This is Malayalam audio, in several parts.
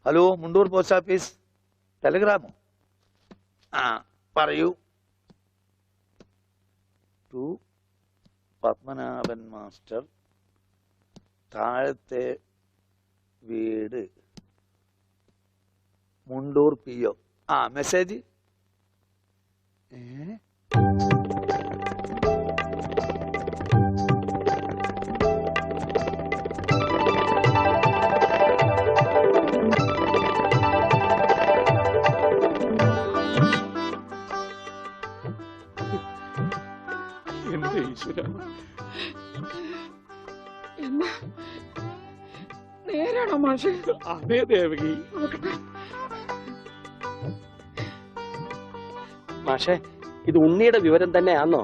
ഹലോ, മുണ്ടൂർ പോസ്റ്റ് ഓഫീസ്, ടെലഗ്രാമോ? ആ, പറയൂ. ടു പത്മനാഭൻ മാസ്റ്റർ, താഴത്തെ വീട്, മുണ്ടൂർ PO. ആ, മെസ്സേജ്. നേരാണോ മാഷേ? അതേ ദേവകി. മാഷേ, ഇത് ഉണ്ണിയുടെ വിവരം തന്നെയാണോ?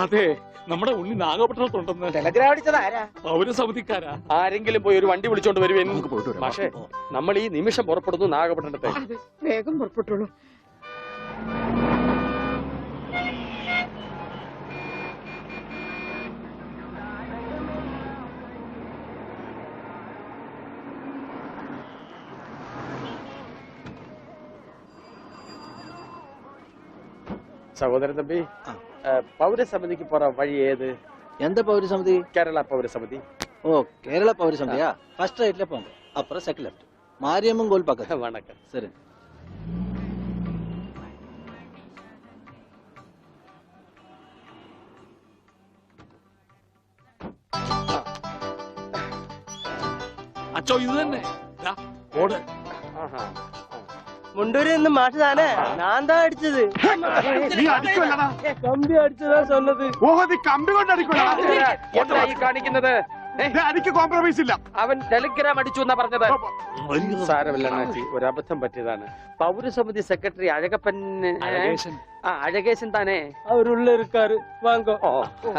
അതെ, നമ്മുടെ ഉണ്ണി നാഗപട്ടണത്തുണ്ടെന്ന്. ടെലഗ്രാം അടിച്ചത് ആരാ? പൗരസമിതിക്കാരാ. ആരെങ്കിലും പോയി ഒരു വണ്ടി വിളിച്ചോണ്ട് വരുവേൻ. മാഷേ, നമ്മൾ ഈ നിമിഷം പുറപ്പെടുന്നു നാഗപട്ടണത്തെ. വേഗം പുറപ്പെട്ടുള്ളൂ. സഹോദരൻ തമ്പി, പൗരസമിതിക്ക് പോറ വഴി ഏത്? எந்த பௌரசமிதி? കേരള പൗരസമിതി. ஓ, கேரளா பௌரசமிதியா? ஃபர்ஸ்ட் ரைட்ல போங்க, அப்புறம் செகண்ட் லெஃப்ட், மாரியம்மன் கோயில் பக்கத்துல. வணக்கம். சரி. അച്ചോ, ഇത് തന്നെ ഓട്. മുണ്ടൂരിൽ നിന്ന് മാഷ് താനേ? ഞാൻ താ അടിച്ചത്. നീ അടിക്കുമല്ലടാ. കമ്പി അടിച്ചതാ சொன்னது. ഓഹോ, നീ കമ്പി കൊണ്ട് അടിക്കുമല്ലടാ. എന്താ ഈ കാണിക്കുന്നത്? അടിക്ക് കോംപ്രമൈസ് ഇല്ല. അവൻ ടെലിഗ്രാം അടിച്ചു എന്നാ പറഞ്ഞത്. സാരമില്ല അണ്ണാച്ചി, ഒരബദ്ധം പറ്റിയതാണ്. പൗരസമിതി സെക്രട്ടറി അഴകപ്പൻ. അഴകേശൻ താനേ? അവരുള്ള ഇരിക്കാറ്. വാങ്ങോ. ഓ,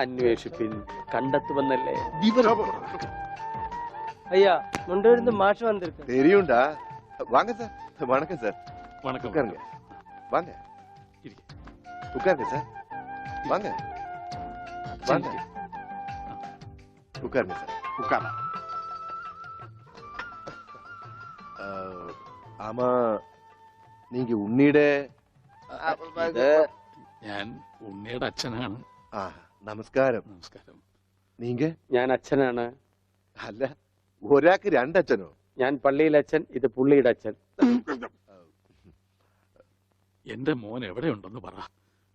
അന്വേഷിപ്പിൻ, കണ്ടെത്തുവന്നല്ലേ. ஐயா, முண்டூரில் இருந்து மாஷ் வந்திருக்கு. தெரியும்டா. வாங்க சார். வணக்கம் சார். வணக்கம். உட்காருங்க. வாங்க. உட்காருங்க சார். வாங்க. வாங்க. உட்காருங்க சார். உட்கார. ஆமா, நீங்க ഉണ്ണിയുടെ? ഞാൻ ഉണ്ണിയുടെ അച്ഛനാണ്. ആ, നമസ്കാരം. നമസ്കാരം. നീങ്ക? ഞാൻ അച്ഛനാണ്. അല്ല, ഒരാൾക്ക് രണ്ടച്ഛനോ? ഞാൻ പള്ളിയിലെ അച്ഛൻ, ഇത് പുള്ളിയുടെ അച്ഛൻ. എന്റെ മോൻ എവിടെയുണ്ടെന്ന് പറ.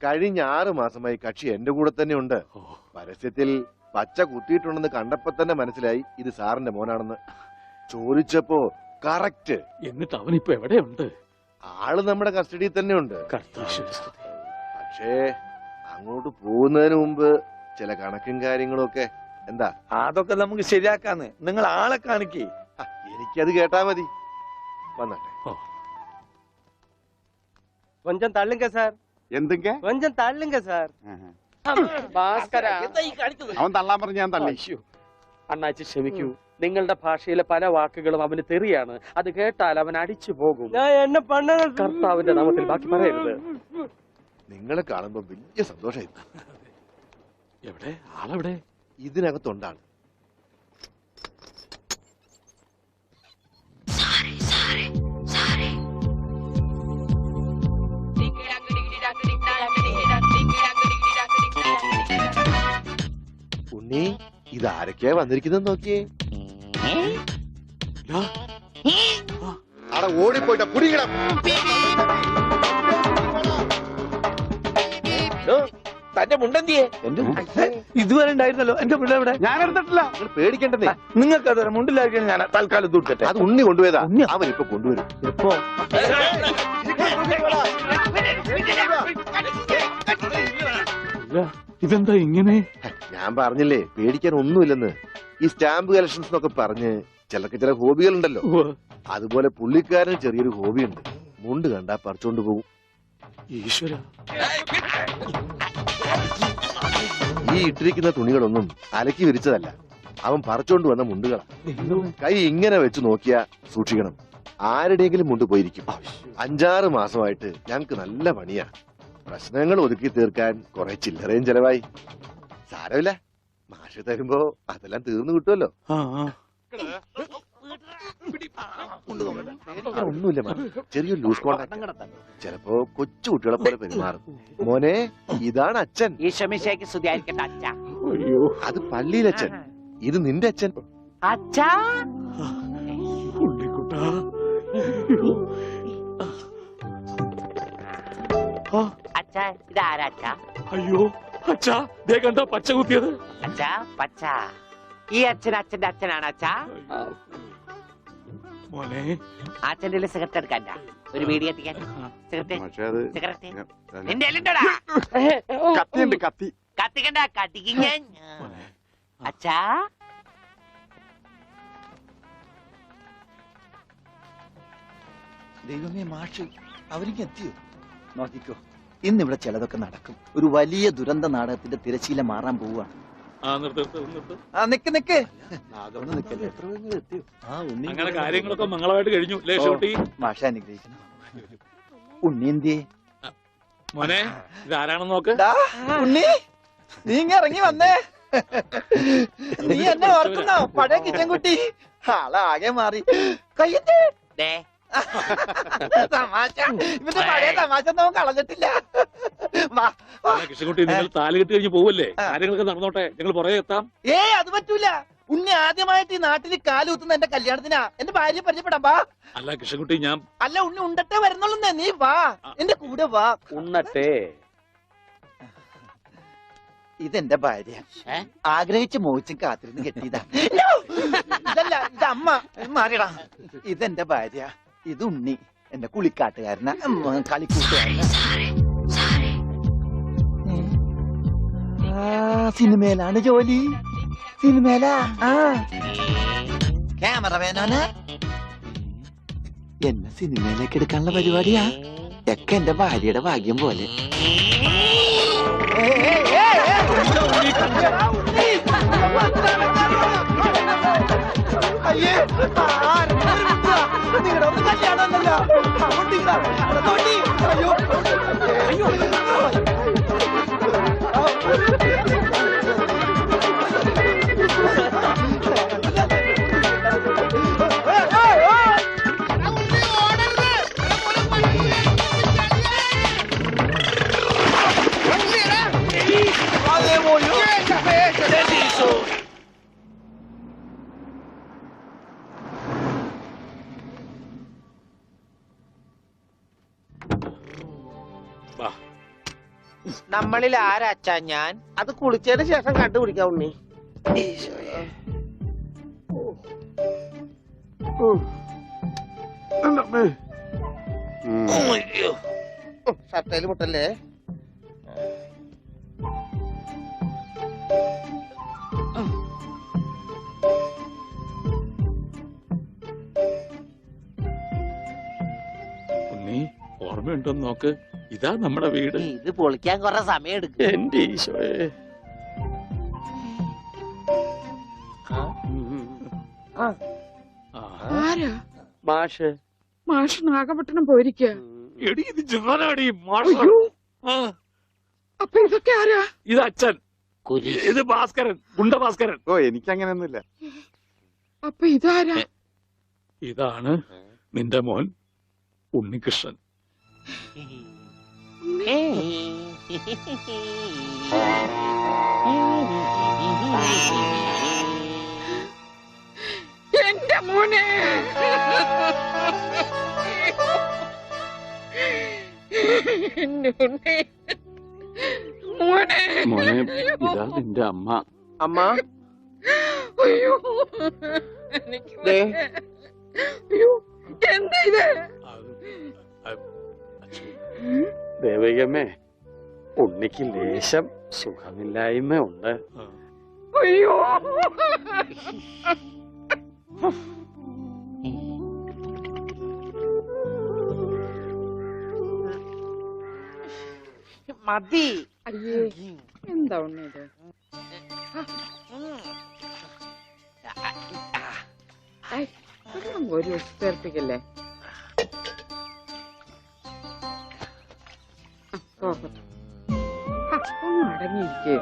കഴിഞ്ഞ 6 മാസമായി കക്ഷി എന്റെ കൂടെ തന്നെ ഉണ്ട്. പരസ്യത്തിൽ പച്ച കുത്തിയിട്ടുണ്ടെന്ന് കണ്ടപ്പോ തന്നെ മനസ്സിലായി ഇത് സാറിന്റെ മോനാണെന്ന്. ചോദിച്ചപ്പോ കറക്റ്റ്. എന്നിട്ട് അവനിപ്പോ എവിടെയുണ്ട്? ആള് നമ്മുടെ കസ്റ്റഡിയിൽ തന്നെ ഉണ്ട്. പക്ഷേ അങ്ങോട്ട് പോകുന്നതിന് മുമ്പ് ചില കണക്കും കാര്യങ്ങളും ഒക്കെ. എന്താ? അതൊക്കെ നമുക്ക് ശരിയാക്കാന്ന്. നിങ്ങൾ ആളെ കാണിക്കേ. എനിക്കത് കേട്ടാ മതി. വന്നട്ടെ. கொஞ்சம் தள்ளுங்க சார். എന്തൊക്കെ? கொஞ்சம் தள்ளுங்க சார். ഭാസ്കര, അവൻ തള്ളാൻ പറഞ്ഞ ഞാൻ തള്ളി. അണ്ണാച്ചി ക്ഷമിക്കൂ. നിങ്ങളുടെ ഭാഷയിലെ പല വാക്കുകളും അവന് തെറിയാണ്. അത് കേട്ടാൽ അവൻ അടിച്ചു പോകും. ഞാൻ എന്നെ പണ്ണ കർത്താവിന്റെ നാമത്തിൽ ബാക്കി പറയരുത്. നിങ്ങളെ കാണുമ്പോ വലിയ സന്തോഷമായി. എവിടെ ആളെവിടെ? ഇതിനകത്തുണ്ടാണ്. ഉണ്ണി, ഇതാരൊക്കെയാ വന്നിരിക്കുന്നത് നോക്കിയേ. അവിടെ ഓടിപ്പോയിട്ട പുടിക്കണം. തന്റെ മുണ്ടെന്തിയെ? ഇതുവരെ ഉണ്ടായിരുന്നല്ലോ. എന്റെ മുണ്ട എവിടെ? ഞാൻ എടുത്തിട്ടില്ല. നിങ്ങൾ പേടിക്കേണ്ടതേ. നിങ്ങൾക്ക് അത് മുണ്ടിലായിരിക്കും. ഞാൻ തൽക്കാലം ദൂരട്ടെ. അത് ഉണ്ണി കൊണ്ടുപോയതാ. അവൻ ഇപ്പൊ കൊണ്ടുവരും. എപ്പോ? ഇതെന്താ ഇങ്ങനെ? ഞാൻ പറഞ്ഞില്ലേ പേടിക്കാൻ ഒന്നുമില്ലെന്ന്. ഈ സ്റ്റാമ്പ് കളക്ഷൻസ് എന്നൊക്കെ പറഞ്ഞ് ചിലർക്ക് ചില ഹോബികളുണ്ടല്ലോ. അതുപോലെ പുള്ളിക്കാരന് ചെറിയൊരു ഹോബിയുണ്ട്. മുണ്ട് കണ്ടാ പറിച്ചോണ്ട് പോകും. ഈശ്വര, ഈ ഇട്ടിരിക്കുന്ന തുണികളൊന്നും അലക്കി വിരിച്ചതല്ല. അവൻ പറിച്ചോണ്ട് വന്ന മുണ്ടുകളാ. കൈ ഇങ്ങനെ വെച്ച് നോക്കിയാ സൂക്ഷിക്കണം. ആരുടെയെങ്കിലും മുണ്ട് പോയിരിക്കും. 5-6 മാസമായിട്ട് ഞങ്ങക്ക് നല്ല പണിയാ. പ്രശ്നങ്ങൾ ഒതുക്കി തീർക്കാൻ കുറെ ചില്ലറയും ചെലവായി. സാരമില്ല, മാഷ് തരുമ്പോ അതെല്ലാം തീർന്നു കിട്ടുമല്ലോ. ഒന്നുമില്ല മോനെ. ചെറിയൊരു ലൂസ് കോണ്ടാക്ട്. ചിലപ്പോ കൊച്ചു കുട്ടികളെ പോലെ പെരുമാറും. മോനെ, ഇതാണ് അച്ഛൻ. ഈശോമിശിഹായ്ക്ക് സ്തുതിയായിരിക്കട്ടെ അച്ഛാ. അത് പള്ളിയിലച്ഛൻ. ഇത് നിന്റെ അച്ഛൻ. അച്ഛാ ഉണ്ണിക്കുട്ടാ. അച്ഛാ ഇത് ആരാ അച്ഛാ? അയ്യോ അച്ഛാ, ദേ കണ്ട പച്ച കുത്തിയത്. അച്ഛാ പച്ച. ഈ അച്ഛൻ അച്ഛന്റെ അച്ഛനാണ് അച്ഛാ. മോനെ, അച്ഛന്റെ സിഗരറ്റ് എടുക്കണ്ട, ഒരു വീഡിയോ എത്തിക്കാൻ. സിഗരറ്റ് പക്ഷെ അത് സിഗരറ്റ് നിന്റെ എല്ലുണ്ടോടാ? കത്തിയുണ്ട്, കത്തി. കത്തിക്കണ്ട, കത്തിക്കും ഞാൻ. അച്ഛാ ദൈവമേ, മാഷ് അവരിക്ക് എത്തിയോ? നോക്കിക്കോ, ഇന്നിവിടെ ചിലതൊക്കെ നടക്കും. ഒരു വലിയ ദുരന്ത നാടകത്തിന്റെ തിരശീല മാറാൻ പോവുകയാണ്. ആ നിക്ക് നിക്ക്, ഒന്ന് നിക്കല്ലേ. എത്തിയോ? ആ ഉണ്ണി അങ്ങനെ കാര്യങ്ങളൊക്കെ മംഗളമായിട്ട് കഴിഞ്ഞു. ലേശോട്ടി മാഷ അനുഗ്രഹിക്കണം. ഉണ്ണി എന്തിയേ? മോനെ, ഇതാരാണെന്ന് നോക്ക്. ഉണ്ണി, നീ ഇങ്ങ ഇറങ്ങി വന്നേ. നീ എന്നെ ഓർക്കുന്നോ? പഴയ കിച്ചൻ കുട്ടി ആളാകെ മാറി. കയ്യേ ദേ തമാശ, ഇവന്റെ പഴയ തമാശ ഒന്നും കളഞ്ഞിട്ടില്ല. വാ, വാ. കൃഷ്ണൻകുട്ടി, നിങ്ങൾ താലി കെട്ടി കഴിഞ്ഞ് പോവല്ലേ? കാര്യങ്ങളൊക്കെ നടന്നോട്ടെ, ഞങ്ങൾ പുറകെ എത്താം. അത് പറ്റൂല. ഉണ്ണി ആദ്യമായിട്ട് ഈ നാട്ടിൽ കാലുകുത്തുന്ന എന്റെ കല്യാണത്തിനാ. എന്റെ ഭാര്യ പരിചയപ്പെടാം. വാ. അല്ല കൃഷ്ണൻകുട്ടി, ഞാൻ അല്ല ഉണ്ണി ഉണ്ടട്ടെ വരുന്നുള്ളൂ. നീ വാ, എന്റെ കൂടെ വാ. ഉണ്ണട്ടെ. ഇതെന്റെ ഭാര്യ. ആഗ്രഹിച്ച് മോഹിച്ചും കാത്തിരുന്ന് കെട്ടിയതാ. ഇതല്ല, ഇത് അമ്മ. മാറിയടാ. ഇതെന്റെ ഭാര്യ. ഇത് ഉണ്ണി, എന്റെ കുളിക്കാട്ടുകാരന, കളിക്കൂട്ടുകാരന. സിനിമയിലാണ് ജോലി. സിനിമയിലാ. ക്യാമറമാനാണ്. എന്നെ സിനിമയിലേക്ക് എടുക്കാനുള്ള പരിപാടിയാ. ഒക്കെ എന്റെ ഭാര്യയുടെ ഭാഗ്യം പോലെ. അയ്യേ, നിങ്ങളുടെ ഒന്ന് കല്യാണമല്ലോ. അയ്യോ അയ്യോ. നമ്മളിൽ ആരാ അച്ഛാ? ഞാൻ അത് കുളിച്ചതിന് ശേഷം കണ്ടുപിടിക്കാം ഉണ്ണി. ഷർട്ടയില് മുട്ടല്ലേ? ഉണ്ണി, ഓർമ്മയുണ്ടോന്ന് നോക്ക്. ഇതാ നമ്മുടെ വീട്. ഇത് പൊളിക്കാൻ കുറെ സമയം എടുക്കും. എന്റെ ഈശോയെ. ആരാ? മാഷ്. മാഷ് നാഗപട്ടണം പോയിരിക്കുക. എടി, ഇത് ജാനാടി മാഷ്. അപ്പൊ ഇതൊക്കെ ആരാ? ഇത് അച്ഛൻ. ഇത് ഭാസ്കരൻ, ഗുണ്ട ഭാസ്കരൻ. ഓ, എനിക്കങ്ങനെയൊന്നുമില്ല. അപ്പൊ ഇതാരാ? ഇതാണ് നിന്റെ മോൻ ഉണ്ണികൃഷ്ണൻ. എന്റെ മോനെ. എന്റെ ഉണ്ണി. മോനെ. മോനെ, ഇതാ നിന്റെ അമ്മ. അമ്മ, അയ്യോ, എനിക്ക് വയ്യ. അയ്യോ, എന്താ ഇത്? ദേവികമ്മേ, ഉണ്ണിക്ക് ലേശം സുഖമില്ലായ്മ ഉണ്ട്. അയ്യോ. മതി. അയ്യേ, എന്താ ഉണ്ണി ഇത്? ഒരു ചേർപ്പിക്കല്ലേ. ഒന്ന് അടങ്ങിയിരിക്കേ.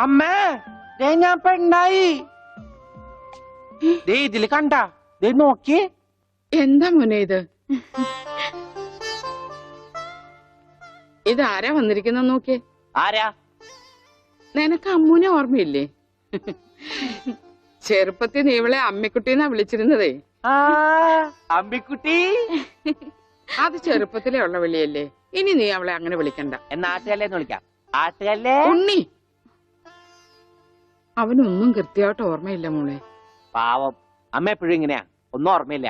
അമ്മേ ദേ ഞാൻ പെണ്ണായി. ദേ ഇതില് കണ്ട, ദേ നോക്കിയേ. എന്താ മോനെ ഇത്? ഇതാരാ വന്നിരിക്കുന്ന നോക്കിയേ. ആരാ? നിനക്ക് അമ്മൂനെ ഓർമ്മയില്ലേ? ചെറുപ്പത്തിൽ നീ ഇവളെ അമ്മിക്കുട്ടീന്നാ വിളിച്ചിരുന്നതേ. അമ്മിക്കുട്ടി. അത് ചെറുപ്പത്തിലേ ഉള്ള വിളിയല്ലേ, ഇനി നീ അവളെ അങ്ങനെ വിളിക്കണ്ട. എന്നാ ആട്ടുകല്ലേന്ന് വിളിക്കാം. ആട്ടുകല്ലേ. ഉണ്ണി. അവനൊന്നും കൃത്യമായിട്ട് ഓർമ്മയില്ല മോളെ. പാവം അമ്മ എപ്പോഴും ഇങ്ങനെയാ, ഒന്നും ഓർമ്മയില്ല.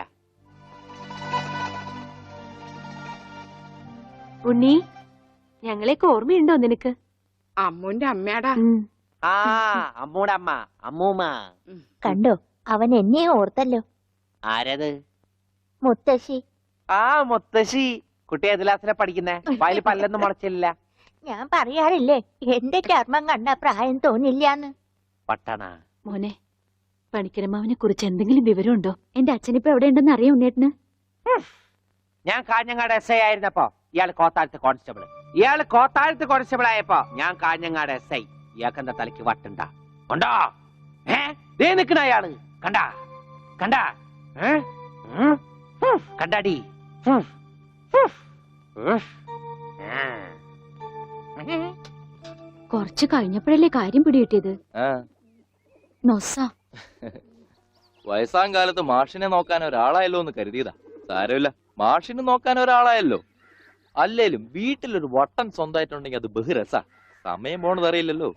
ഉണ്ണി, ഞങ്ങളെയൊക്കെ ഓർമ്മയുണ്ടോ നിനക്ക്? അമ്മൂന്റെ അമ്മയാടാ. ആ അമ്മൂടെ അമ്മ, അമ്മൂമ്മ. കണ്ടോ, അവൻ എന്നെ ഓർത്തല്ലോ. ആരത്? മുത്തശ്ശി. ആ മുത്തശ്ശി. കുട്ടി ഏത് ക്ലാസ്സിലാ പഠിക്കുന്നേ? വായിൽ പല്ലൊന്നും മുളച്ചില്ല. ഞാൻ പറയാറില്ലേ, എന്റെ ചർമ്മം കണ്ട പ്രായം തോന്നില്ലാന്ന്. പട്ടണ മോനെ, പണിക്കരമാവിനെ കുറിച്ച് എന്തെങ്കിലും വിവരമുണ്ടോ? എന്റെ അച്ഛനിപ്പോ എവിടെ ഉണ്ടെന്ന് അറിയാം ഉണ്ണേട്ടന്? ഞാൻ കാഞ്ഞങ്ങാട് എസ് ഐ ആയിരുന്നപ്പോ ഇയാള് കോത്താഴത്ത് കോൺസ്റ്റബിൾ ആയപ്പോ ഞാൻ കാഞ്ഞങ്ങാട് എസ് ഐ. ഇയാൾക്ക് എന്താ തലയ്ക്ക് വട്ടുണ്ട? ഉണ്ടോ? ദേ നിക്കണ അയാള്. കണ്ടാ കണ്ടാ കണ്ടാടി. കുറച്ച് കഴിഞ്ഞപ്പോഴല്ലേ കാര്യം പിടികിട്ടിയത്. നൊസ. വയസ്സാം കാലത്ത് മാഷിനെ നോക്കാൻ ഒരാളായല്ലോ എന്ന് കരുതിയതാ. സാരമില്ല, മാഷിനെ നോക്കാൻ ഒരാളായല്ലോ. അല്ലേലും വീട്ടിലൊരു വട്ടൻ സ്വന്തമായിട്ടുണ്ടെങ്കിൽ അത് ബഹുരസാ. സമയം പോണത് അറിയില്ലല്ലോ.